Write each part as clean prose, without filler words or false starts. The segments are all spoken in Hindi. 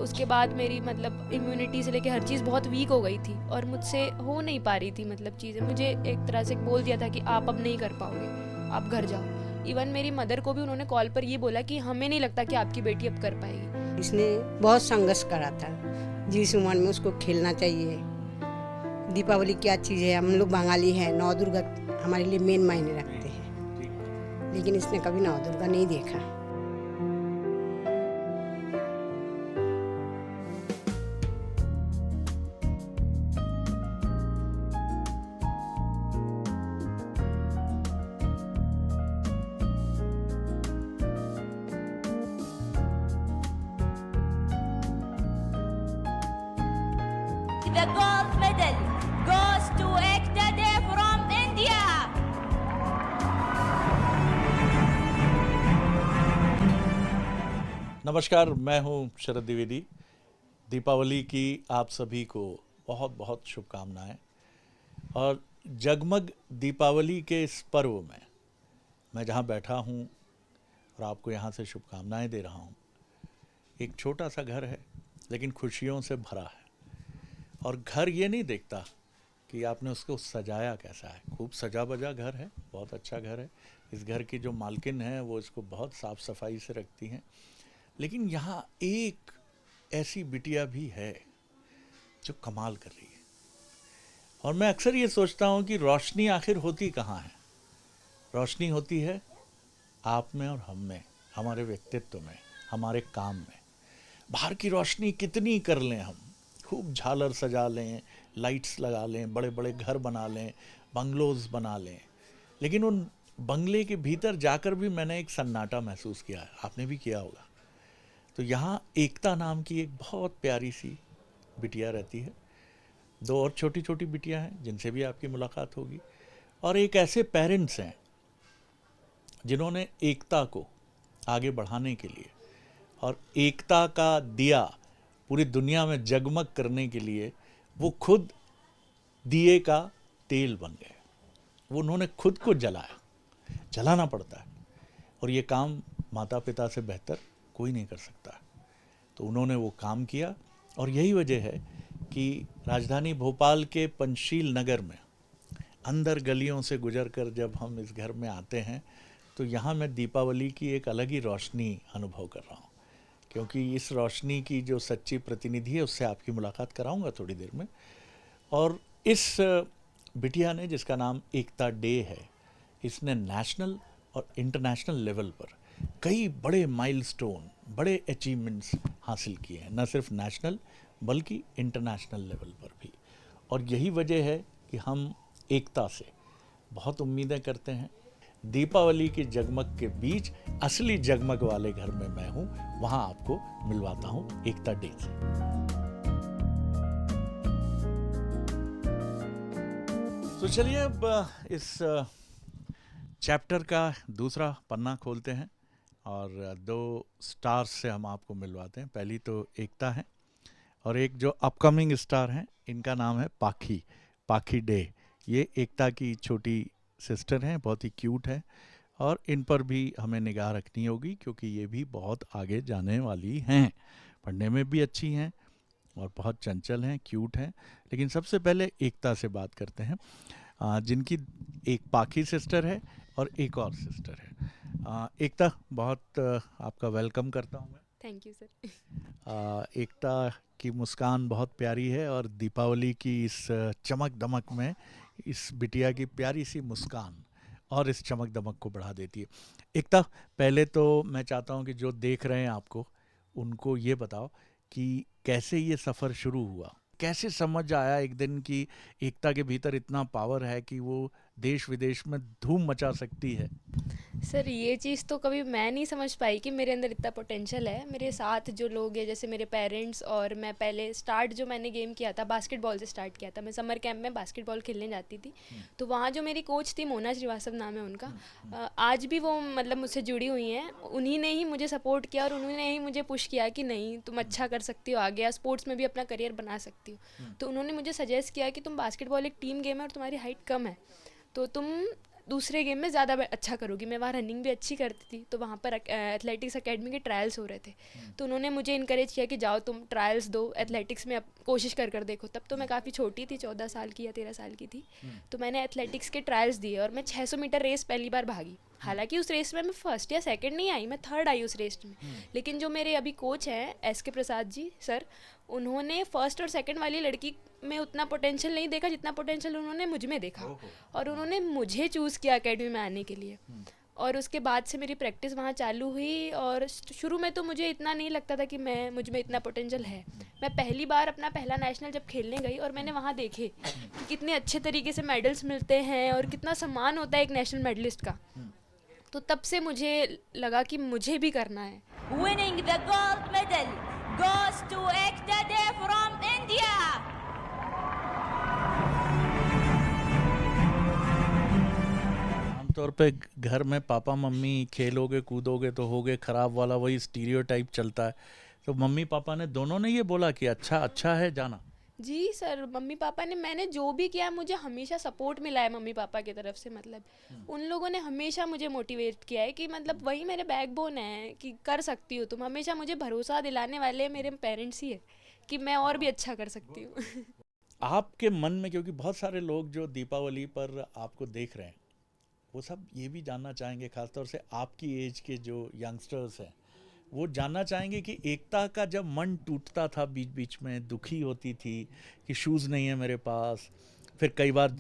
उसके बाद मेरी मतलब इम्यूनिटी से लेके हर चीज़ बहुत वीक हो गई थी और मुझसे हो नहीं पा रही थी मतलब चीज़ें। मुझे एक तरह से बोल दिया था कि आप अब नहीं कर पाओगे, आप घर जाओ। इवन मेरी मदर को भी उन्होंने कॉल पर ये बोला कि हमें नहीं लगता कि आपकी बेटी अब कर पाएगी। इसने बहुत संघर्ष करा था, जिस उम्र में उसको खेलना चाहिए। दीपावली क्या चीज़ है, हम लोग बंगाली हैं, नौ दुर्गा हमारे लिए मेन मायने रखते हैं, लेकिन इसने कभी नौ दुर्गा नहीं देखा। The gold medal goes to Ekta Dey from India. नमस्कार, मैं हूं शरद द्विवेदी। दीपावली की आप सभी को बहुत बहुत शुभकामनाएं। और जगमग दीपावली के इस पर्व में मैं जहां बैठा हूं और आपको यहां से शुभकामनाएं दे रहा हूं। एक छोटा सा घर है लेकिन खुशियों से भरा है। और घर ये नहीं देखता कि आपने उसको सजाया कैसा है। खूब सजा बजा घर है, बहुत अच्छा घर है। इस घर की जो मालकिन है वो इसको बहुत साफ़ सफाई से रखती हैं। लेकिन यहाँ एक ऐसी बिटिया भी है जो कमाल कर रही है। और मैं अक्सर ये सोचता हूँ कि रोशनी आखिर होती कहाँ है। रोशनी होती है आप में और हम में, हमारे व्यक्तित्व में, हमारे काम में। बाहर की रोशनी कितनी कर लें हम, खूब झालर सजा लें, लाइट्स लगा लें, बड़े बड़े घर बना लें, बंगलोज बना लें, लेकिन उन बंगले के भीतर जाकर भी मैंने एक सन्नाटा महसूस किया है। आपने भी किया होगा। तो यहाँ एकता नाम की एक बहुत प्यारी सी बिटिया रहती है। दो और छोटी छोटी बिटियाँ हैं जिनसे भी आपकी मुलाकात होगी। और एक ऐसे पेरेंट्स हैं जिन्होंने एकता को आगे बढ़ाने के लिए और एकता का दिया पूरी दुनिया में जगमग करने के लिए वो खुद दिए का तेल बन गए। वो उन्होंने खुद को जलाया, जलाना पड़ता है, और ये काम माता पिता से बेहतर कोई नहीं कर सकता। तो उन्होंने वो काम किया। और यही वजह है कि राजधानी भोपाल के पंचशील नगर में अंदर गलियों से गुजरकर जब हम इस घर में आते हैं तो यहाँ मैं दीपावली की एक अलग ही रोशनी अनुभव कर रहा हूँ। क्योंकि इस रोशनी की जो सच्ची प्रतिनिधि है उससे आपकी मुलाकात कराऊंगा थोड़ी देर में। और इस बिटिया ने, जिसका नाम एकता डे है, इसने नेशनल और इंटरनेशनल लेवल पर कई बड़े माइलस्टोन, बड़े अचीवमेंट्स हासिल किए हैं, न सिर्फ नेशनल बल्कि इंटरनेशनल लेवल पर भी। और यही वजह है कि हम एकता से बहुत उम्मीदें करते हैं। दीपावली की जगमग के बीच असली जगमग वाले घर में मैं हूं, वहां आपको मिलवाता हूं एकता डे से। तो चलिए अब इस चैप्टर का दूसरा पन्ना खोलते हैं और दो स्टार्स से हम आपको मिलवाते हैं। पहली तो एकता है और एक जो अपकमिंग स्टार हैं, इनका नाम है पाखी, पाखी डे। ये एकता की छोटी सिस्टर हैं, बहुत ही क्यूट है और इन पर भी हमें निगाह रखनी होगी क्योंकि ये भी बहुत आगे जाने वाली हैं। पढ़ने में भी अच्छी हैं और बहुत चंचल हैं, क्यूट हैं। लेकिन सबसे पहले एकता से बात करते हैं, जिनकी एक पाखी सिस्टर है और एक और सिस्टर है। एकता, बहुत आपका वेलकम करता हूँ मैं। Thank you sir. एकता की मुस्कान बहुत प्यारी है और दीपावली की इस चमक दमक में इस बिटिया की प्यारी सी मुस्कान और इस चमक दमक को बढ़ा देती है। एकता, पहले तो मैं चाहता हूँ कि जो देख रहे हैं आपको, उनको ये बताओ कि कैसे ये सफ़र शुरू हुआ, कैसे समझ आया एक दिन कि एकता के भीतर इतना पावर है कि वो देश विदेश में धूम मचा सकती है। सर ये चीज़ तो कभी मैं नहीं समझ पाई कि मेरे अंदर इतना पोटेंशियल है। मेरे साथ जो लोग हैं, जैसे मेरे पेरेंट्स, और मैं पहले स्टार्ट जो मैंने गेम किया था बास्केटबॉल से स्टार्ट किया था। मैं समर कैंप में बास्केटबॉल खेलने जाती थी, तो वहाँ जो मेरी कोच थी, मोना श्रीवास्तव नाम है उनका, आज भी वो मतलब मुझसे जुड़ी हुई हैं। उन्हीं ने ही मुझे सपोर्ट किया और उन्होंने ही मुझे पुश किया कि नहीं, तुम अच्छा कर सकती हो आगे, या स्पोर्ट्स में भी अपना करियर बना सकती हो। तो उन्होंने मुझे सजेस्ट किया कि तुम बास्केटबॉल एक टीम गेम है और तुम्हारी हाइट कम है, तो तुम दूसरे गेम में ज़्यादा अच्छा करोगी। मैं वहाँ रनिंग भी अच्छी करती थी, तो वहाँ पर एथलेटिक्स एकेडमी के ट्रायल्स हो रहे थे, तो उन्होंने मुझे इनकरेज किया कि जाओ तुम ट्रायल्स दो एथलेटिक्स में, अब कोशिश कर देखो। तब तो मैं काफ़ी छोटी थी, 14 साल की या 13 साल की थी, तो मैंने एथलेटिक्स के ट्रायल्स दिए और मैं 600 मीटर रेस पहली बार भागी। हालांकि उस रेस में मैं फर्स्ट या सेकंड नहीं आई, मैं थर्ड आई उस रेस में। लेकिन जो मेरे अभी कोच हैं SK प्रसाद जी सर, उन्होंने फर्स्ट और सेकंड वाली लड़की में उतना पोटेंशियल नहीं देखा जितना पोटेंशियल उन्होंने मुझ में देखा, और उन्होंने मुझे चूज़ किया एकेडमी में आने के लिए। और उसके बाद से मेरी प्रैक्टिस वहाँ चालू हुई, और शुरू में तो मुझे इतना नहीं लगता था कि मुझ में इतना पोटेंशियल है। मैं पहली बार अपना पहला नेशनल जब खेलने गई और मैंने वहाँ देखे कि कितने अच्छे तरीके से मेडल्स मिलते हैं और कितना सम्मान होता है एक नेशनल मेडलिस्ट का, तो तब से मुझे लगा कि मुझे भी करना है। Winning the gold medal goes to Ekta Dey from India. आमतौर पे घर में पापा मम्मी खेलोगे कूदोगे तो होगे खराब वाला, वही स्टीरियोटाइप चलता है। तो मम्मी पापा ने दोनों ने ये बोला कि अच्छा है जाना? जी सर, मम्मी पापा ने, मैंने जो भी किया मुझे हमेशा सपोर्ट मिला है मम्मी पापा की तरफ से। मतलब उन लोगों ने हमेशा मुझे मोटिवेट किया है कि मतलब वही मेरे बैकबोन है कि कर सकती हो तुम। हमेशा मुझे भरोसा दिलाने वाले मेरे पेरेंट्स ही है कि मैं और भी अच्छा कर सकती हूँ। आपके मन में, क्योंकि बहुत सारे लोग जो दीपावली पर आपको देख रहे हैं वो सब ये भी जानना चाहेंगे, खासतौर से आपकी एज के जो यंगस्टर्स हैं वो जानना चाहेंगे कि एकता का जब मन टूटता था, बीच बीच में दुखी होती थी कि शूज़ नहीं है मेरे पास, फिर कई बार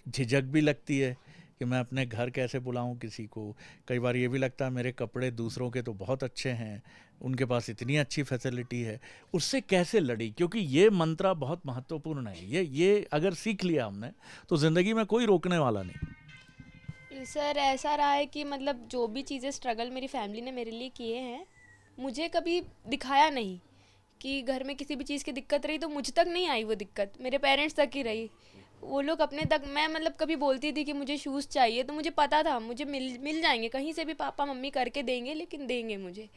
झिझक भी लगती है कि मैं अपने घर कैसे बुलाऊं किसी को, कई बार ये भी लगता है मेरे कपड़े दूसरों के तो बहुत अच्छे हैं, उनके पास इतनी अच्छी फैसिलिटी है, उससे कैसे लड़ी? क्योंकि ये मंत्रा बहुत महत्वपूर्ण है, ये अगर सीख लिया हमने तो ज़िंदगी में कोई रोकने वाला नहीं। सर ऐसा रहा है कि मतलब जो भी चीज़ें स्ट्रगल मेरी फैमिली ने मेरे लिए किए हैं, मुझे कभी दिखाया नहीं कि घर में किसी भी चीज़ की दिक्कत रही तो मुझ तक नहीं आई वो दिक्कत, मेरे पेरेंट्स तक ही रही। वो लोग अपने तक, मैं मतलब कभी बोलती थी कि मुझे शूज़ चाहिए तो मुझे पता था मुझे मिल जाएंगे, कहीं से भी पापा मम्मी करके देंगे, लेकिन देंगे मुझे।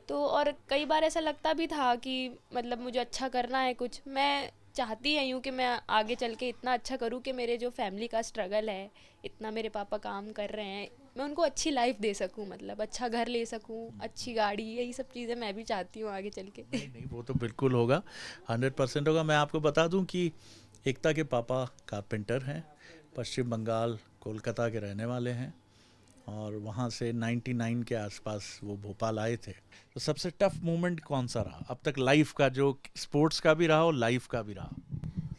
तो और कई बार ऐसा लगता भी था कि मतलब मुझे अच्छा करना है कुछ, मैं चाहती है यूँ कि मैं आगे चल के इतना अच्छा करूँ कि मेरे जो फैमिली का स्ट्रगल है, इतना मेरे पापा काम कर रहे हैं, मैं उनको अच्छी लाइफ दे सकूं, मतलब अच्छा घर ले सकूं, अच्छी गाड़ी, यही सब चीज़ें मैं भी चाहती हूँ आगे चल के। नहीं, वो तो बिल्कुल होगा, 100% होगा। मैं आपको बता दूं कि एकता के पापा कारपेंटर हैं, पश्चिम बंगाल कोलकाता के रहने वाले हैं, और वहाँ से 99 के आसपास वो भोपाल आए थे। तो सबसे टफ मोमेंट कौन सा रहा अब तक लाइफ का, जो स्पोर्ट्स का भी रहा और लाइफ का भी रहा?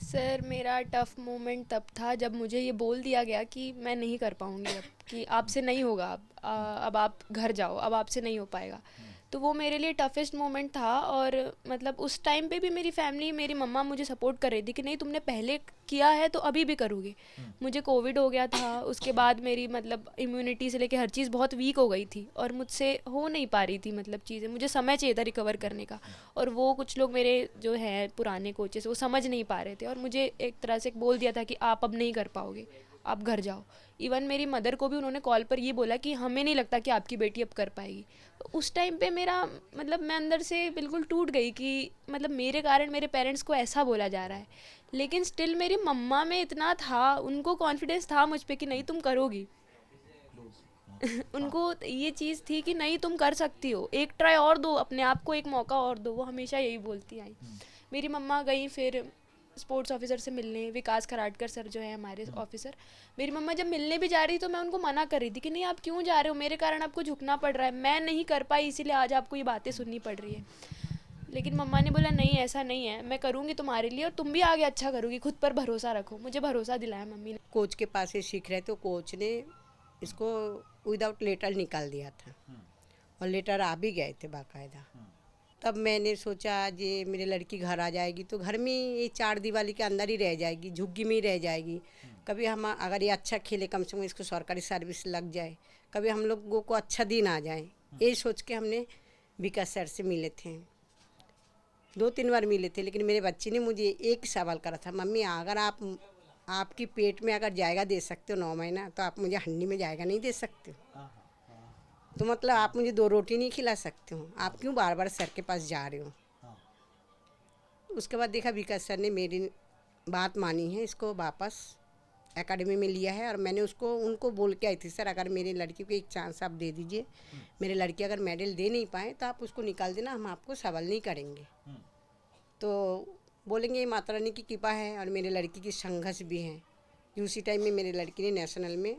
सर मेरा टफ मोमेंट तब था जब मुझे ये बोल दिया गया कि मैं नहीं कर पाऊँगी, अब कि आपसे नहीं होगा, अब आप घर जाओ, अब आपसे नहीं हो पाएगा। तो वो मेरे लिए टफेस्ट मोमेंट था। और मतलब उस टाइम पे भी मेरी फैमिली, मेरी मम्मा मुझे सपोर्ट कर रही थी कि नहीं तुमने पहले किया है तो अभी भी करोगे। मुझे कोविड हो गया था, उसके बाद मेरी मतलब इम्यूनिटी से लेके हर चीज़ बहुत वीक हो गई थी और मुझसे हो नहीं पा रही थी मतलब चीज़ें, मुझे समय चाहिए था रिकवर करने का। और वो कुछ लोग मेरे जो हैं पुराने कोचेस वो समझ नहीं पा रहे थे और मुझे एक तरह से बोल दिया था कि आप अब नहीं कर पाओगे, आप घर जाओ। इवन मेरी मदर को भी उन्होंने कॉल पर ये बोला कि हमें नहीं लगता कि आपकी बेटी अब कर पाएगी। तो उस टाइम पे मेरा मतलब मैं अंदर से बिल्कुल टूट गई कि मतलब मेरे कारण मेरे पेरेंट्स को ऐसा बोला जा रहा है। लेकिन स्टिल मेरी मम्मा में इतना था, उनको कॉन्फिडेंस था मुझ पे कि नहीं तुम करोगी। उनको ये चीज़ थी कि नहीं तुम कर सकती हो, एक ट्राई और दो, अपने आप को एक मौका और दो, वो हमेशा यही बोलती आई। मेरी मम्मा गई फिर स्पोर्ट्स ऑफिसर से मिलने, विकास खराटकर सर जो है हमारे ऑफिसर। मेरी मम्मा जब मिलने भी जा रही तो मैं उनको मना कर रही थी कि नहीं आप क्यों जा रहे हो, मेरे कारण आपको झुकना पड़ रहा है, मैं नहीं कर पाई इसीलिए आज आपको ये बातें सुननी पड़ रही है। लेकिन मम्मा ने बोला नहीं ऐसा नहीं है, मैं करूँगी तुम्हारे लिए और तुम भी आगे अच्छा करोगी, खुद पर भरोसा रखो। मुझे भरोसा दिलाया मम्मी ने। कोच के पास ही सीख रहे तो कोच ने इसको विदाउट लेटर निकाल दिया था और लेटर आ भी गए थे बाकायदा। तब मैंने सोचा ये मेरी लड़की घर आ जाएगी तो घर में ये चार दीवारी के अंदर ही रह जाएगी, झुग्गी में ही रह जाएगी। कभी हम अगर ये अच्छा खेले कम से कम इसको सरकारी सर्विस लग जाए, कभी हम लोगों को अच्छा दिन आ जाए, ये सोच के हमने विकास सर से मिले थे। 2-3 बार मिले थे, लेकिन मेरे बच्चे ने मुझे एक सवाल करा था, मम्मी अगर आपकी पेट में अगर जायगा दे सकते हो 9 महीना तो आप मुझे हंडी में जायगा नहीं दे सकते हो? तो मतलब आप मुझे 2 रोटी नहीं खिला सकते हो, आप क्यों बार बार सर के पास जा रहे हो? उसके बाद देखा विकास सर ने मेरी बात मानी है, इसको वापस एकेडमी में लिया है और मैंने उनको बोल के आई थी, सर अगर मेरी लड़की को एक चांस आप दे दीजिए, मेरी लड़की अगर मेडल दे नहीं पाए तो आप उसको निकाल देना, हम आपको सवाल नहीं करेंगे। तो बोलेंगे ये माता रानी की कृपा है और मेरे लड़की की संघर्ष भी है। उसी टाइम में मेरी लड़की ने नेशनल में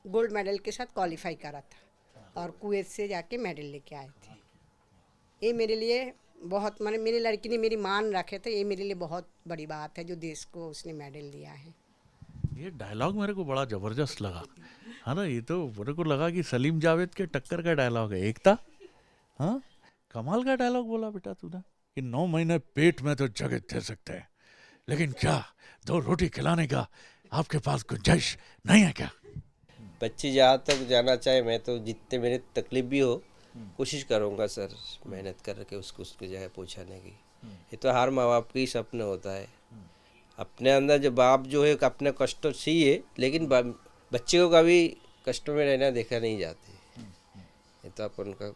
गोल्ड मेडल के साथ क्वालिफाई करा था और कुवैत से जाके मेडल लेके आए थे। ये मेरे लिए बहुत, माने मेरी लड़की ने मेरी मान रखे थे, ये मेरे लिए बहुत बड़ी बात है जो देश को उसने मेडल दिया है। ये डायलॉग मेरे को बड़ा ज़बरदस्त लगा है ना। ये तो मेरे को लगा कि सलीम जावेद के टक्कर का डायलॉग है। एकता, हाँ कमाल का डायलॉग बोला बेटा तूने कि 9 महीने पेट में तो जगह दे सकते हैं, लेकिन क्या 2 रोटी खिलाने का आपके पास गुंजाइश नहीं है क्या? बच्ची जहाँ तक जाना चाहे, मैं तो जितने मेरी तकलीफ भी हो कोशिश करूँगा सर, मेहनत करके उसको जगह पहुँचाने की। ये तो हर माँ बाप का ही सपना होता है। अपने अंदर जो बाप जो है अपने कष्ट चाहिए, लेकिन बच्चे को कभी कष्ट में रहना देखा नहीं जाते। ये तो अपन का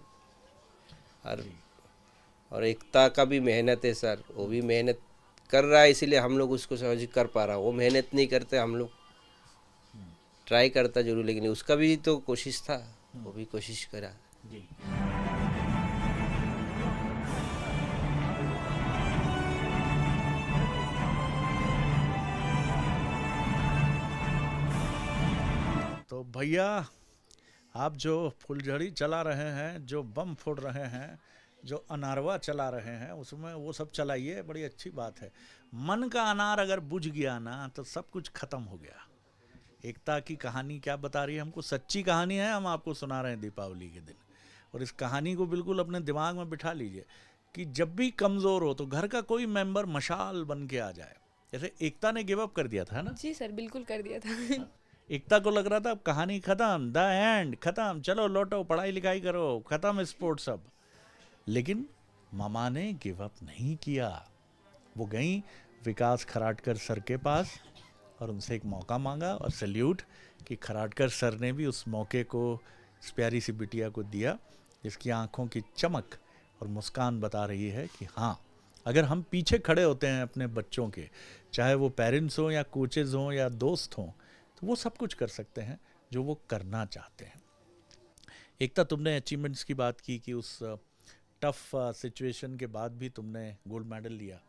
और एकता का भी मेहनत है सर, वो भी मेहनत कर रहा है, इसीलिए हम लोग उसको समझ कर पा रहा। वो मेहनत नहीं करते, हम लोग ट्राई करता जरूर, लेकिन उसका भी तो कोशिश था, वो भी कोशिश करा। तो भैया आप जो फुलझड़ी चला रहे हैं, जो बम फोड़ रहे हैं, जो अनारवा चला रहे हैं, उसमें वो सब चलाइए, बड़ी अच्छी बात है। मन का अनार अगर बुझ गया ना तो सब कुछ खत्म हो गया। एकता की कहानी क्या बता रही है हमको, सच्ची कहानी है, हम आपको सुना रहे हैं दीपावली के दिन। और इस कहानी को बिल्कुल अपने दिमाग में बिठा लीजिए कि जब भी कमज़ोर हो तो घर का कोई मेंबर मशाल बन के आ जाए। जैसे एकता ने गिव अप कर दिया था ना। जी सर, बिल्कुल कर दिया था। एकता को लग रहा था अब कहानी खत्म, द एंड खत्म, चलो लौटो पढ़ाई लिखाई करो, खत्म स्पोर्ट्स सब। लेकिन मामा ने गिव अप नहीं किया। वो गई विकास खराटकर सर के पास और उनसे एक मौका मांगा और सैल्यूट कि खराटकर सर ने भी उस मौके को इस प्यारी सी बिटिया को दिया, जिसकी आंखों की चमक और मुस्कान बता रही है कि हाँ, अगर हम पीछे खड़े होते हैं अपने बच्चों के, चाहे वो पेरेंट्स हों या कोचेज़ हों या दोस्त हों, तो वो सब कुछ कर सकते हैं जो वो करना चाहते हैं। एकता, तुमने अचीवमेंट्स की बात की कि उस टफ सिचुएशन के बाद भी तुमने गोल्ड मेडल लिया,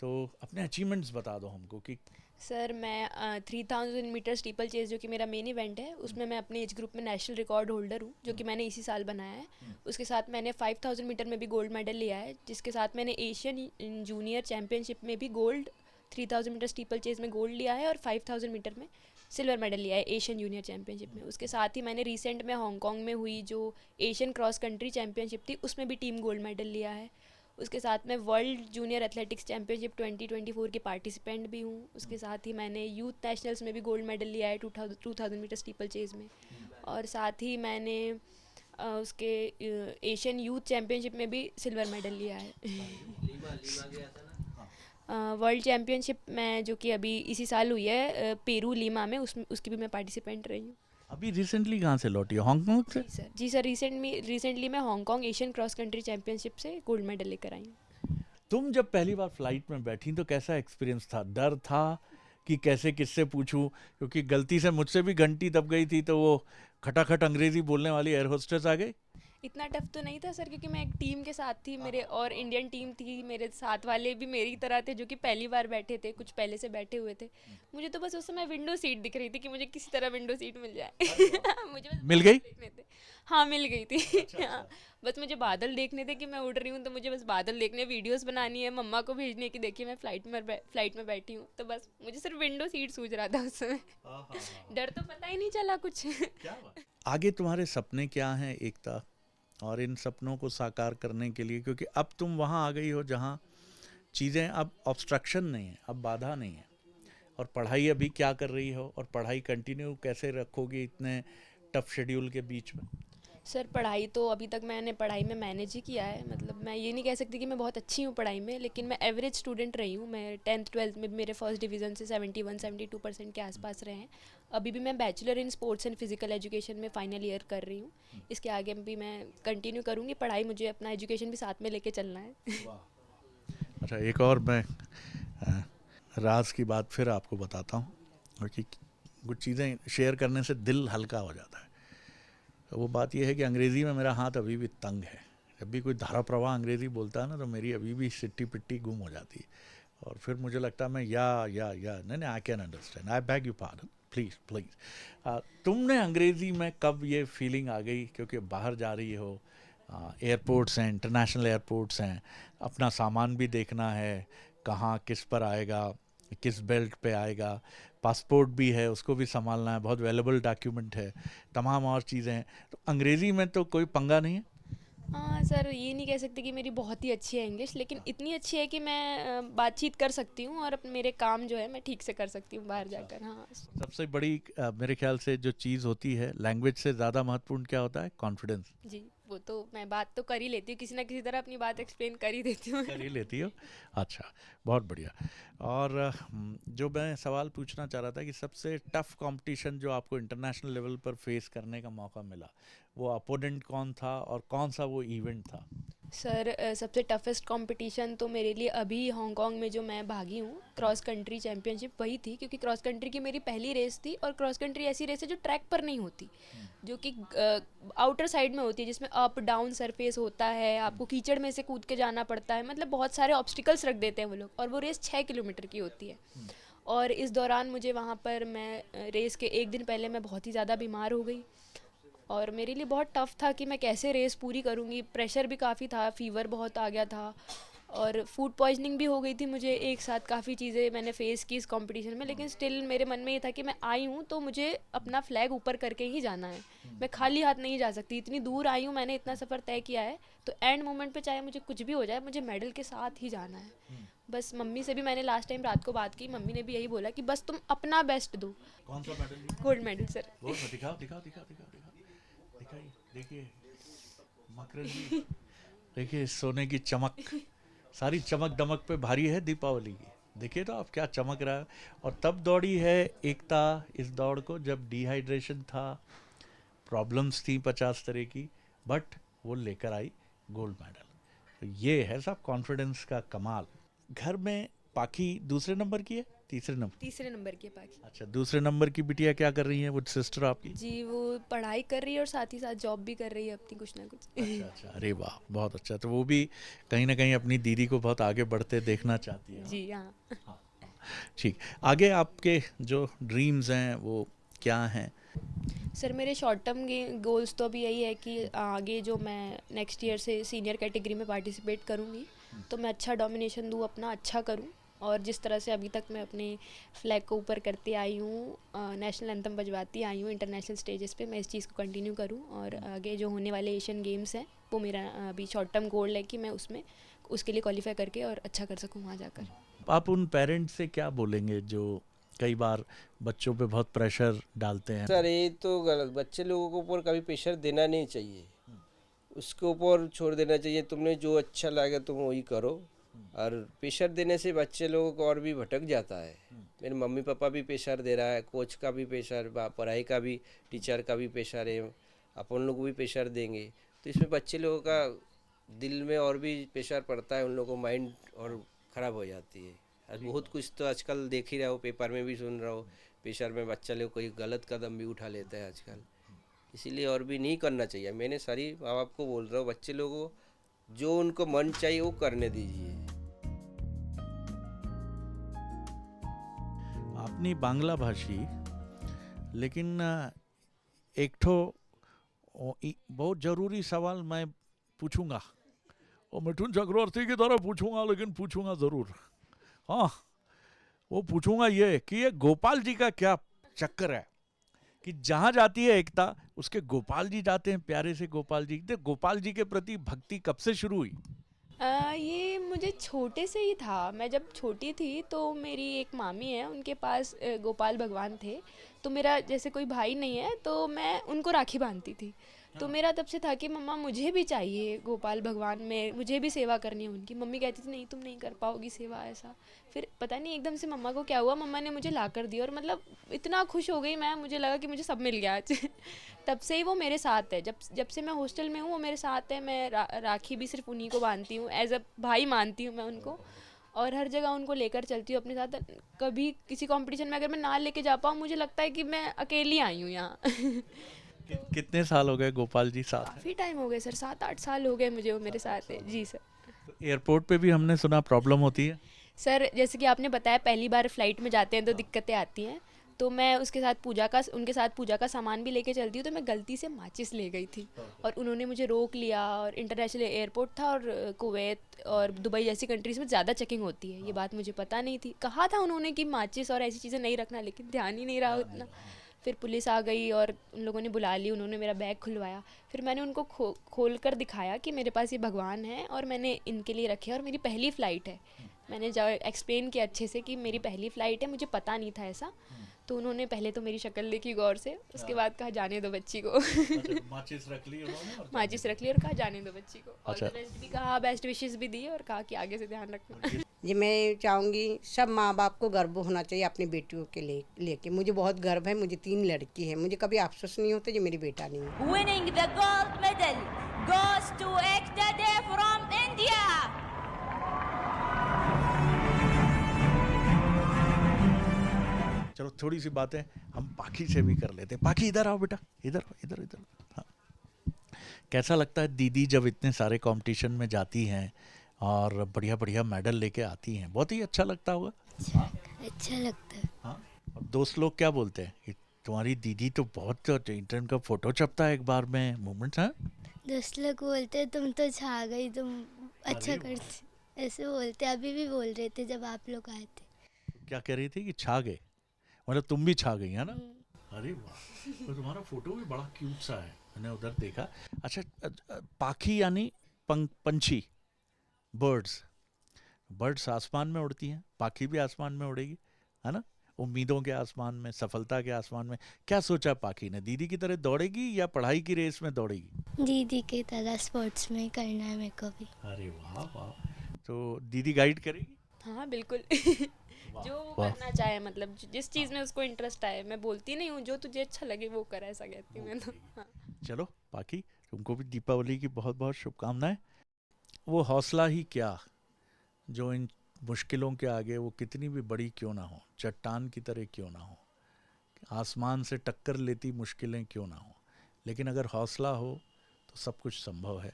तो अपने अचीवमेंट्स बता दो हमको कि। सर मैं 3000 मीटर स्टीपल चेज जो कि मेरा मेन इवेंट है, उसमें मैं अपने एज ग्रुप में नेशनल रिकॉर्ड होल्डर हूँ, जो कि मैंने इसी साल बनाया है। उसके साथ मैंने 5000 मीटर में भी गोल्ड मेडल लिया है, जिसके साथ मैंने एशियन जूनियर चैम्पियनशिप में भी गोल्ड 3000 मीटर स्टीपल चेज में गोल्ड लिया है और 5000 मीटर में सिल्वर मेडल लिया है एशियन जूनियर चैम्पियनशिप में। उसके साथ ही मैंने रिसेंट में हांगकांग में हुई जो एशियन क्रॉस कंट्री चैम्पियनशिप थी, उसमें भी टीम गोल्ड मेडल लिया है। उसके साथ मैं वर्ल्ड जूनियर एथलेटिक्स चैम्पियनशिप 2024 की पार्टिसिपेंट भी हूँ। उसके साथ ही मैंने यूथ नेशनल्स में भी गोल्ड मेडल लिया है 2000 मीटर स्टीपल चेज में। और साथ ही मैंने उसके एशियन यूथ चैम्पियनशिप में भी सिल्वर मेडल लिया है। वर्ल्ड चैम्पियनशिप में जो कि अभी इसी साल हुई है पेरू लीमा में, उसकी भी मैं पार्टिसिपेंट रही हूँ। अभी रिसेंटली कहाँ से लौटी हो, हांगकांग से? जी सर, रिसेंटली मैं Hong Kong Asian cross country championship से गोल्ड मेडल लेकर आई हूँ। तुम जब पहली बार फ्लाइट में बैठी तो कैसा एक्सपीरियंस था? डर था कि कैसे किससे पूछूं, क्योंकि गलती से मुझसे भी घंटी दब गई थी तो वो खटाखट अंग्रेजी बोलने वाली एयर होस्टेस आ गई? इतना टफ तो नहीं था सर, क्योंकि मैं एक टीम के साथ थी मेरे, और इंडियन टीम थी, मेरे साथ वाले भी मेरी तरह थे जो कि पहली बार बैठे थे, कुछ पहले से बैठे हुए थे। मुझे तो बस उस समय विंडो सीट दिख रही थी कि मुझे किसी तरह विंडो सीट मिल जाए। मुझे बस मिल गई? देखने थे। हाँ मिल गई थी। हाँ, बस मुझे बादल देखने थे कि मैं उड़ रही हूँ, तो मुझे बस बादल देखने, वीडियोस बनानी है, मम्मा को भेजने की, देखिए मैं फ्लाइट में बैठी हूँ, तो बस मुझे सिर्फ विंडो सीट सूझ रहा था उस समय। डर तो पता ही नहीं चला कुछ। आगे तुम्हारे सपने क्या हैं एकता, और इन सपनों को साकार करने के लिए, क्योंकि अब तुम वहाँ आ गई हो जहाँ चीज़ें अब ऑब्स्ट्रक्शन नहीं है, अब बाधा नहीं है, और पढ़ाई अभी क्या कर रही हो और पढ़ाई कंटिन्यू कैसे रखोगी इतने टफ शेड्यूल के बीच में? सर पढ़ाई तो अभी तक मैंने पढ़ाई में मैनेज ही किया है, मतलब मैं ये नहीं कह सकती कि मैं बहुत अच्छी हूँ पढ़ाई में, लेकिन मैं एवरेज स्टूडेंट रही हूँ। मैं 10th 12th में मेरे फर्स्ट डिवीज़न से 71-72% के आसपास रहे हैं। अभी भी मैं bachelor in sports and physical education में फाइनल ईयर कर रही हूँ। इसके आगे भी मैं कंटिन्यू करूँगी पढ़ाई, मुझे अपना एजुकेशन भी साथ में लेके चलना है। अच्छा, एक और मैं राज की बात फिर आपको बताता हूँ क्योंकि कुछ चीज़ें शेयर करने से दिल हल्का हो जाता है। तो वो बात ये है कि अंग्रेज़ी में मेरा हाथ अभी भी तंग है। जब भी कोई धारा प्रवाह अंग्रेज़ी बोलता है ना, तो मेरी अभी भी सिट्टी पिट्टी गुम हो जाती है, और फिर मुझे लगता है मैं या नहीं, I can understand, I bag you pardon, please. तुमने अंग्रेज़ी में कब ये फीलिंग आ गई, क्योंकि बाहर जा रही हो, एयरपोर्ट्स हैं, इंटरनेशनल एयरपोर्ट्स हैं, अपना सामान भी देखना है, कहाँ किस पर आएगा, किस बेल्ट पे आएगा, पासपोर्ट भी है, उसको भी संभालना है, बहुत वैल्यूबल डॉक्यूमेंट है, तमाम और चीज़ें हैं। तो अंग्रेज़ी में तो कोई पंगा नहीं है? हाँ सर, ये नहीं कह सकते कि मेरी बहुत ही अच्छी है इंग्लिश, लेकिन इतनी अच्छी है कि मैं बातचीत कर सकती हूँ और मेरे काम जो है मैं ठीक से कर सकती हूँ बाहर जाकर। हाँ सबसे बड़ी मेरे ख्याल से जो चीज़ होती है, लैंग्वेज से ज़्यादा महत्वपूर्ण क्या होता है? कॉन्फिडेंस। जी, वो तो मैं बात तो कर ही लेती हूँ, किसी ना किसी तरह अपनी बात एक्सप्लेन कर ही देती हूँ। कर ही लेती हो? अच्छा, बहुत बढ़िया। और जो मैं सवाल पूछना चाह रहा था कि सबसे टफ कंपटीशन जो आपको इंटरनेशनल लेवल पर फेस करने का मौका मिला, वो अपोनेंट कौन था और कौन सा वो इवेंट था? सर सबसे टफेस्ट कंपटीशन तो मेरे लिए अभी हांगकांग में जो मैं भागी हूँ, क्रॉस कंट्री चैम्पियनशिप, वही थी, क्योंकि क्रॉस कंट्री की मेरी पहली रेस थी, और क्रॉस कंट्री ऐसी रेस है जो ट्रैक पर नहीं होती, जो कि आउटर साइड में होती है, जिसमें अप डाउन सरफेस होता है, आपको कीचड़ में से कूद के जाना पड़ता है, मतलब बहुत सारे ऑब्स्टिकल्स रख देते हैं वो लोग, और वो रेस 6 किलोमीटर की होती है। और इस दौरान मुझे वहाँ पर, मैं रेस के एक दिन पहले मैं बहुत ही ज़्यादा बीमार हो गई, और मेरे लिए बहुत टफ़ था कि मैं कैसे रेस पूरी करूँगी। प्रेशर भी काफ़ी था, फ़ीवर बहुत आ गया था, और फूड पॉइजनिंग भी हो गई थी मुझे। एक साथ काफ़ी चीज़ें मैंने फेस की इस कंपटीशन में, लेकिन स्टिल मेरे मन में ये था कि मैं आई हूँ तो मुझे अपना फ्लैग ऊपर करके ही जाना है, मैं खाली हाथ नहीं जा सकती। इतनी दूर आई हूँ, मैंने इतना सफ़र तय किया है, तो एंड मोमेंट पे चाहे मुझे कुछ भी हो जाए, मुझे मेडल के साथ ही जाना है। बस मम्मी से भी मैंने लास्ट टाइम रात को बात की, मम्मी ने भी यही बोला कि बस तुम अपना बेस्ट दो। कौन सा मेडल? Gold medal sir. वो दिखाओ दिखाओ दिखाओ दिखाओ दिखाओ, दिखाइए, देखिए मकरन जी, देखिए सोने की चमक, सारी चमक दमक पे भारी है दीपावली की। देखिए तो आप क्या चमक रहा है। और तब दौड़ी है एकता इस दौड़ को जब डिहाइड्रेशन था, प्रॉब्लम्स थी 50 तरह की, बट वो लेकर आई गोल्ड मेडल। तो ये है सब कॉन्फिडेंस का कमाल। घर में पाखी दूसरे नंबर की है, तीसरे नंबर की पाखी। अच्छा, दूसरे नंबर की बिटिया क्या कर रही है, वो सिस्टर आपकी? जी, वो पढ़ाई कर रही है और साथ ही साथ जॉब भी कर रही है अपनी, कुछ ना कुछ। अच्छा, अरे वाह, बहुत अच्छा। तो वो भी कहीं ना कहीं अपनी दीदी को बहुत आगे बढ़ते देखना चाहती है। जी हाँ। हाँ, ठीक। आगे आपके जो ड्रीम्स हैं वो क्या हैं? सर मेरे शॉर्ट टर्म गोल्स तो अभी यही है कि आगे जो मैं नेक्स्ट ईयर से सीनियर कैटेगरी में पार्टिसिपेट करूँगी, तो मैं अच्छा डोमिनेशन दूँ, अपना अच्छा करूँ, और जिस तरह से अभी तक मैं अपने फ्लैग को ऊपर करती आई हूँ, नेशनल एंथम बजवाती आई हूँ इंटरनेशनल स्टेजेस पे, मैं इस चीज़ को कंटिन्यू करूँ, और आगे जो होने वाले एशियन गेम्स हैं वो मेरा अभी शॉर्ट टर्म गोल है कि मैं उसके लिए क्वालिफाई करके और अच्छा कर सकूँ वहाँ जाकर। आप उन पेरेंट्स से क्या बोलेंगे जो कई बार बच्चों पे बहुत प्रेशर डालते हैं? सर ये तो गलत, बच्चे लोगों के ऊपर कभी प्रेशर देना नहीं चाहिए, उसके ऊपर छोड़ देना चाहिए, तुमने जो अच्छा लगे तुम वही करो। और प्रेशर देने से बच्चे लोगों को और भी भटक जाता है। मेरे मम्मी पापा भी प्रेशर दे रहा है, कोच का भी प्रेशर, पढ़ाई का भी, टीचर का भी प्रेशर है, अपन लोग भी प्रेशर देंगे, तो इसमें बच्चे लोगों का दिल में और भी प्रेशर पड़ता है, उन लोगों को माइंड और ख़राब हो जाती है। आज बहुत कुछ तो आजकल देख ही रहा हो, पेपर में भी सुन रहा हो, प्रेशर में बच्चा लोग कोई गलत कदम भी उठा लेता है आजकल, इसीलिए और भी नहीं करना चाहिए। मैंने सारी माँ बाप को बोल रहा हूँ, बच्चे लोगों को जो उनको मन चाहिए वो करने दीजिए। अपनी बांग्ला भाषी, लेकिन एक ठो बहुत ज़रूरी सवाल मैं पूछूंगा, और मिठुन चक्रवर्ती की तरह पूछूंगा, लेकिन पूछूंगा ज़रूर। हाँ, वो पूछूंगा ये कि ये गोपाल जी का क्या चक्कर है कि जहाँ जाती है एकता उसके गोपाल जी जाते हैं, प्यारे से गोपाल जी। गोपाल जी के प्रति भक्ति कब से शुरू हुई? ये मुझे छोटे से ही था। मैं जब छोटी थी तो मेरी एक मामी है, उनके पास गोपाल भगवान थे, तो मेरा जैसे कोई भाई नहीं है तो मैं उनको राखी बांधती थी। तो मेरा तब से था कि मम्मा मुझे भी चाहिए गोपाल भगवान में, मुझे भी सेवा करनी है उनकी। मम्मी कहती थी नहीं तुम नहीं कर पाओगी सेवा, ऐसा। फिर पता नहीं एकदम से मम्मा को क्या हुआ, मम्मा ने मुझे ला कर दिया, और मतलब इतना खुश हो गई मैं, मुझे लगा कि मुझे सब मिल गया आज। तब से ही वो मेरे साथ है, जब से मैं हॉस्टल में हूँ वो मेरे साथ है। मैं राखी भी सिर्फ उन्हीं को बांधती हूँ, एज अ भाई मानती हूँ मैं उनको। और हर जगह उनको लेकर चलती हूँ अपने साथ। कभी किसी कंपटीशन में अगर मैं ना लेके जा पाऊँ, मुझे लगता है कि मैं अकेली आई हूँ यहाँ। कितने साल हो गए गोपाल जी साथ हैं? काफ़ी टाइम हो गए सर, 7-8 साल हो गए मुझे वो मेरे साथ है जी सर। तो एयरपोर्ट पे भी हमने सुना प्रॉब्लम होती है। सर जैसे कि आपने बताया पहली बार फ्लाइट में जाते हैं तो दिक्कतें आती हैं, तो मैं उनके साथ पूजा का सामान भी लेके चलती हूँ, तो मैं गलती से माचिस ले गई थी और उन्होंने मुझे रोक लिया। और इंटरनेशनल एयरपोर्ट था और कुवैत और दुबई जैसी कंट्रीज़ में ज़्यादा चेकिंग होती है, ये बात मुझे पता नहीं थी। कहा था उन्होंने कि माचिस और ऐसी चीज़ें नहीं रखना, लेकिन ध्यान ही नहीं रहा उतना। फिर पुलिस आ गई और उन लोगों ने बुला ली, उन्होंने मेरा बैग खुलवाया। फिर मैंने उनको खोल कर दिखाया कि मेरे पास ये भगवान है और मैंने इनके लिए रखे और मेरी पहली फ़्लाइट है। मैंने एक्सप्लेन किया अच्छे से कि मेरी पहली फ़्लाइट है, मुझे पता नहीं था ऐसा। तो उन्होंने पहले तो मेरी शक्ल देखी गौर से, उसके बाद कहा जाने दो बच्ची को। माचिस रख ली उन्होंने और माचिस रख ली और कहा जाने दो बच्ची को। ऑल द बेस्ट भी कहा, बेस्ट विशेस भी दी और कहा कि आगे से ध्यान रखना। जी मैं चाहूँगी सब माँ बाप को गर्व होना चाहिए अपनी बेटियों के लेके। मुझे बहुत गर्व है, मुझे 3 लड़की है, मुझे कभी अफसोस नहीं होता जो मेरी बेटा नहीं है। Winning the gold medal goes to Ekta Day from India. चलो थोड़ी सी बातें हम पाखी से भी कर लेते हैं। पाखी इधर आओ बेटा, इधर इधर इधर। हाँ, कैसा लगता है दीदी जब इतने सारे कंपटीशन में जाती हैं और बढ़िया बढ़िया मेडल लेके आती हैं? बहुत ही अच्छा लगता होगा। अच्छा लगता है। हाँ, और दोस्त लोग क्या बोलते हैं कि तुम्हारी दीदी तो बहुत इंटरनेट का फोटो छपता है एक बार में, मोमेंट्स हैं। दोस्त लोग बोलते तुम तो छा गई, तुम अच्छा अरे करते, ऐसे बोलते। अभी भी बोल रहे थे जब आप लोग आए थे। क्या कह रही थी कि छा गए, मतलब तुम भी छा गई है ना? अरे वाह, तो तुम्हारा फोटो भी बड़ा क्यूट सा है, मैंने उधर देखा। अच्छा, पाखी यानी पंछी, बर्ड्स। बर्ड्स आसमान में उड़ती हैं, पाखी भी आसमान में उड़ेगी, है ना? उम्मीदों के आसमान में, सफलता के आसमान में। क्या सोचा पाखी ने, दीदी की तरह दौड़ेगी या पढ़ाई की रेस में दौड़ेगी? दीदी की तरह स्पोर्ट्स में करना है मेरे को भी। अरे वाह वाह, तो दीदी गाइड करेगी? हाँ बिल्कुल। जो वो वाह। करना चाहे, मतलब जिस चीज़ में उसको इंटरेस्ट आए। मैं बोलती नहीं हूँ जो तुझे अच्छा लगे वो कर, ऐसा कहती हूँ मैं तो। हाँ। चलो पाखी, तुमको भी दीपावली की बहुत बहुत शुभकामनाएं। वो हौसला ही क्या जो इन मुश्किलों के आगे, वो कितनी भी बड़ी क्यों ना हो, चट्टान की तरह क्यों ना हो, आसमान से टक्कर लेती मुश्किलें क्यों ना हो, लेकिन अगर हौसला हो तो सब कुछ संभव है।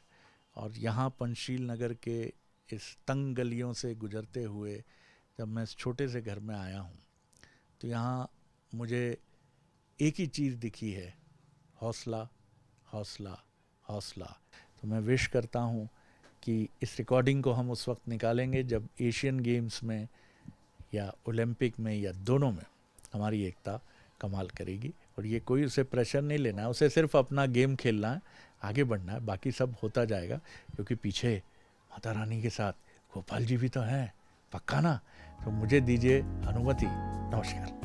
और यहाँ पंचशील नगर के इस तंग गलियों से गुजरते हुए जब मैं इस छोटे से घर में आया हूँ, तो यहाँ मुझे एक ही चीज़ दिखी है, हौसला हौसला हौसला। तो मैं विश करता हूँ कि इस रिकॉर्डिंग को हम उस वक्त निकालेंगे जब एशियन गेम्स में या ओलंपिक में या दोनों में हमारी एकता कमाल करेगी। और ये कोई उसे प्रेशर नहीं लेना है, उसे सिर्फ अपना गेम खेलना है, आगे बढ़ना है, बाकी सब होता जाएगा। क्योंकि पीछे माता रानी के साथ गोपाल जी भी तो हैं, पक्का ना? तो मुझे दीजिए अनुमति, नमस्कार।